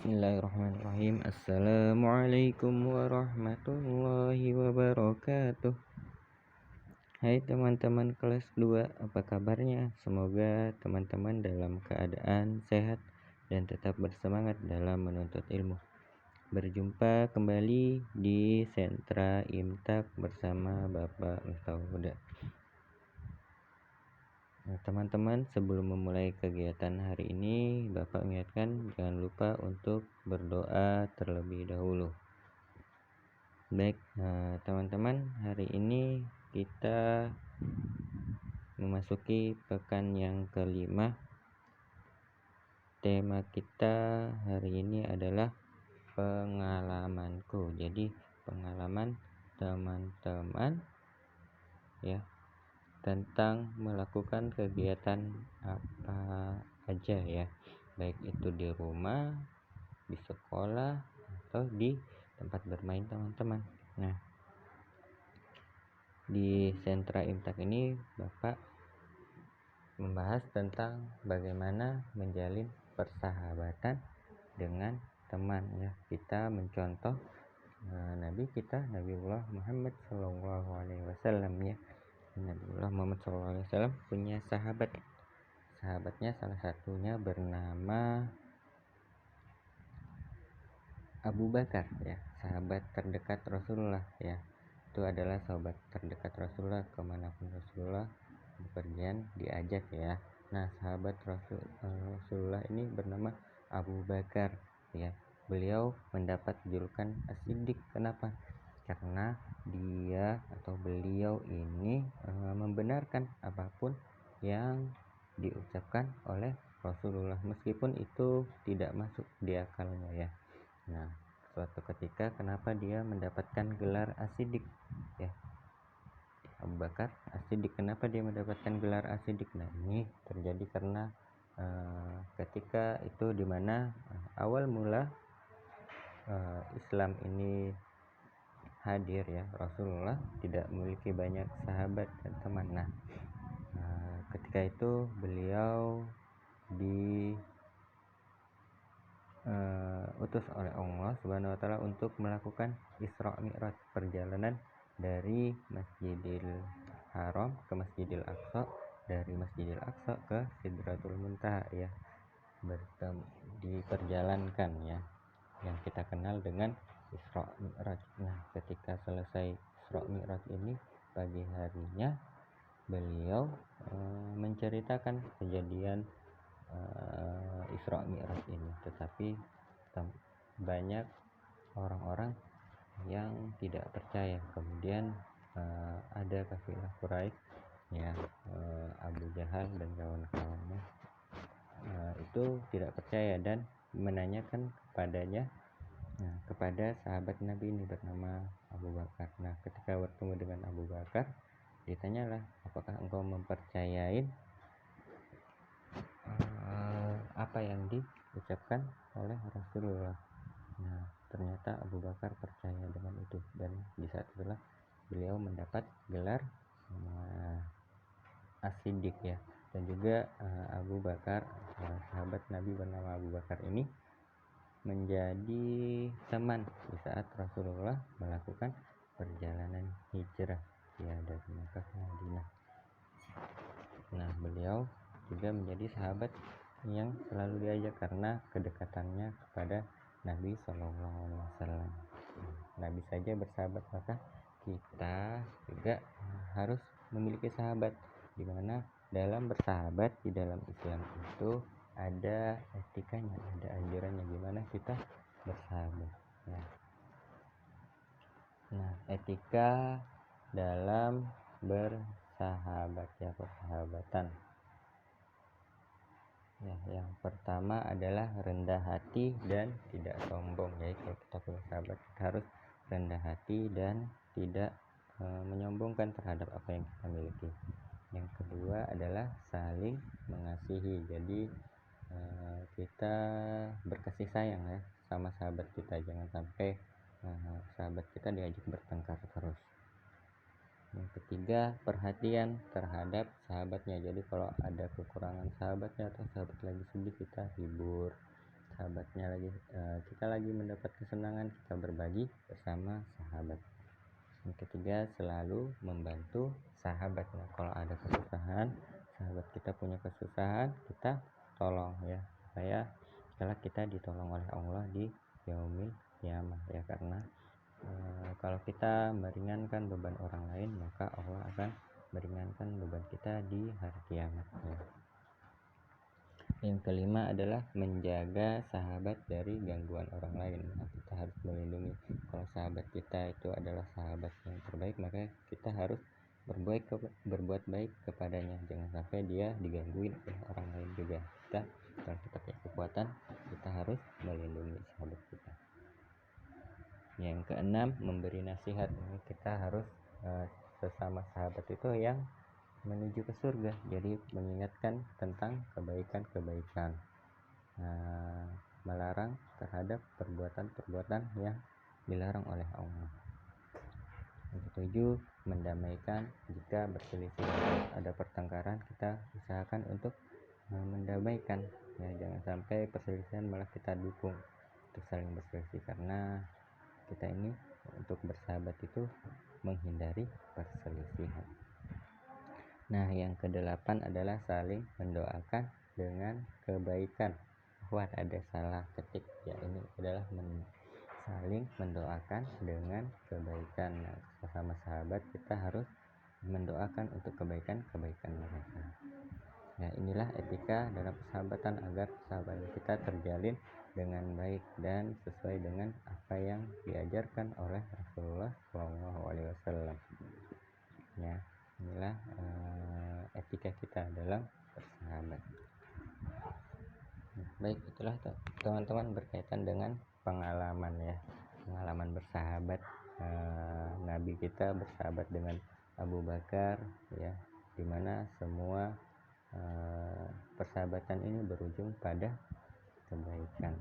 Bismillahirrahmanirrahim. Assalamualaikum warahmatullahi wabarakatuh. Hai teman-teman kelas 2, apa kabarnya? Semoga teman-teman dalam keadaan sehat dan tetap bersemangat dalam menuntut ilmu. Berjumpa kembali di Sentra Imtak bersama Bapak Miftahul Huda. Nah, teman-teman, sebelum memulai kegiatan hari ini, Bapak ingatkan jangan lupa untuk berdoa terlebih dahulu. Baik, teman-teman, hari ini kita memasuki pekan yang kelima. Tema kita hari ini adalah pengalamanku. Jadi, pengalaman teman-teman ya tentang melakukan kegiatan apa aja ya, baik itu di rumah, di sekolah, atau di tempat bermain teman-teman. Nah, di sentra imtak ini Bapak membahas tentang bagaimana menjalin persahabatan dengan teman ya. Kita mencontoh Nabi kita, Nabiullah Muhammad SAW ya. Nabiullah Muhammad SAW punya sahabatnya salah satunya bernama Abu Bakar ya, sahabat terdekat Rasulullah ya. Itu adalah sahabat terdekat Rasulullah, kemanapun Rasulullah bepergian diajak ya. Nah, sahabat Rasulullah ini bernama Abu Bakar ya. Beliau mendapat julukan As-Siddiq. Kenapa? Karena dia atau beliau ini membenarkan apapun yang diucapkan oleh Rasulullah, meskipun itu tidak masuk di akalnya ya. Nah, suatu ketika kenapa dia mendapatkan gelar As-Siddiq ya, Abu Bakar As-Siddiq, kenapa dia mendapatkan gelar As-Siddiq? Nah, ini terjadi karena ketika itu dimana awal mula Islam ini hadir ya, Rasulullah tidak memiliki banyak sahabat dan teman. Nah, ketika itu beliau diutus oleh Allah Subhanahu wa taala untuk melakukan Isra Mi'raj, perjalanan dari Masjidil Haram ke Masjidil Aqsa, dari Masjidil Aqsa ke Sidratul Muntaha ya. Diperjalankan ya, yang kita kenal dengan Isra Mi'raj. Nah, ketika selesai Isra Mi'raj ini, pagi harinya beliau menceritakan kejadian Isra Mi'raj ini, tetapi banyak orang-orang yang tidak percaya. Kemudian ada kafilah Quraisy ya, Abu Jahal dan kawan-kawannya itu tidak percaya dan menanyakan kepadanya, kepada sahabat Nabi ini bernama Abu Bakar. Nah, ketika bertemu dengan Abu Bakar, ditanyalah, apakah engkau mempercayai apa yang diucapkan oleh Rasulullah? Nah, ternyata Abu Bakar percaya dengan itu, dan di saat itulah beliau mendapat gelar As-Siddiq ya. Dan juga Abu Bakar, sahabat Nabi bernama Abu Bakar ini menjadi teman di saat Rasulullah melakukan perjalanan hijrah ya dari Makkah ke Madinah. Nah, beliau juga menjadi sahabat yang selalu diajak karena kedekatannya kepada Nabi SAW. Nabi saja bersahabat, maka kita juga harus memiliki sahabat, di mana dalam bersahabat di dalam Islam itu ada etikanya, ada anjurannya gimana kita bersahabat ya. Nah, etika dalam bersahabat ya, persahabatan ya, yang pertama adalah rendah hati dan tidak sombong ya. Kalau kita punya sahabat, kita harus rendah hati dan tidak menyombongkan terhadap apa yang kita miliki. Yang kedua adalah saling mengasihi. Jadi kita berkasih sayang ya sama sahabat kita, jangan sampai sahabat kita diajak bertengkar terus. Yang ketiga, perhatian terhadap sahabatnya. Jadi kalau ada kekurangan sahabatnya atau sahabat lagi sedih, kita hibur, sahabatnya lagi kita lagi mendapat kesenangan, kita berbagi bersama sahabat. Yang ketiga, selalu membantu sahabat. Nah, kalau ada kesusahan, sahabat kita punya kesusahan, kita tolong ya, supaya setelah kita ditolong oleh Allah di yaumil qiyamah ya. Karena kalau kita meringankan beban orang lain, maka Allah akan meringankan beban kita di hari kiamat ya. Yang kelima adalah menjaga sahabat dari gangguan orang lain. Nah, kita harus melindungi. Kalau sahabat kita itu adalah sahabat yang terbaik, maka kita harus berbuat baik kepadanya. Jangan sampai dia digangguin oleh orang lain juga. Kalau kita punya kekuatan, kita harus melindungi sahabat kita. Yang keenam, memberi nasihat. Kita harus sesama sahabat itu yang menuju ke surga, jadi mengingatkan tentang kebaikan-kebaikan, melarang terhadap perbuatan-perbuatan yang dilarang oleh Allah. Yang ketujuh, mendamaikan. Jika berselisih, ada pertengkaran, kita usahakan untuk mendamaikan ya, jangan sampai perselisihan malah kita dukung untuk saling berselisih, karena kita ini untuk bersahabat itu menghindari perselisihan. Nah, yang kedelapan adalah saling mendoakan dengan kebaikan. Ada salah ketik ya, ini adalah saling mendoakan dengan kebaikan. Nah, sesama sahabat kita harus mendoakan untuk kebaikan-kebaikan mereka. Nah, inilah etika dalam persahabatan agar persahabatan kita terjalin dengan baik dan sesuai dengan apa yang diajarkan oleh Rasulullah SAW. Ya, inilah etika kita dalam bersahabat. Baik, itulah teman-teman berkaitan dengan pengalaman ya, pengalaman bersahabat. Nabi kita bersahabat dengan Abu Bakar ya, dimana semua persahabatan ini berujung pada kebaikan.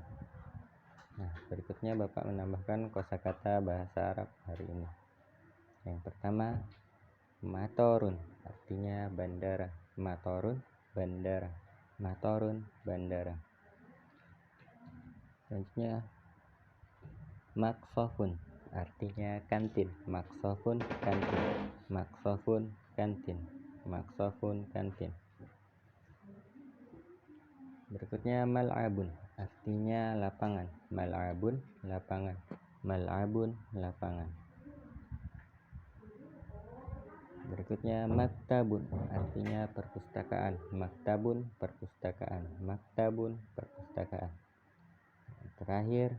Nah, berikutnya Bapak menambahkan kosakata bahasa Arab hari ini. Yang pertama, matorun, artinya bandara. Matorun, bandara. Matorun, bandara. Selanjutnya, maksofun, artinya kantin. Maksofun, kantin. Maksofun, kantin. Maksofun, kantin. Berikutnya, mal'abun, artinya lapangan. Mal'abun, lapangan. Mal'abun, lapangan. Berikutnya, maktabun, artinya perpustakaan. Maktabun, perpustakaan. Maktabun, perpustakaan. Terakhir,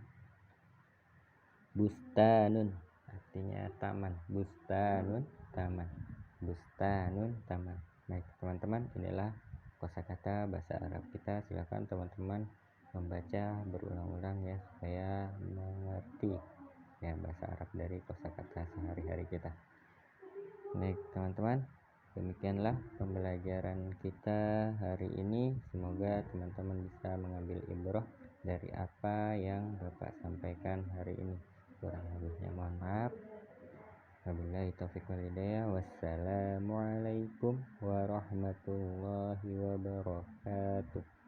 bustanun, artinya taman. Bustanun, taman. Bustanun, taman. Baik teman-teman, inilah kosakata bahasa Arab kita. Silakan teman-teman membaca berulang-ulang ya, supaya mengerti ya bahasa Arab dari kosakata sehari-hari kita. Baik teman-teman, demikianlah pembelajaran kita hari ini. Semoga teman-teman bisa mengambil ibrah dari apa yang Bapak sampaikan hari ini. Kurang lebihnya mohon maaf. Wabillahi taufiq wal hidayah. Wassalamualaikum warahmatullahi wabarakatuh.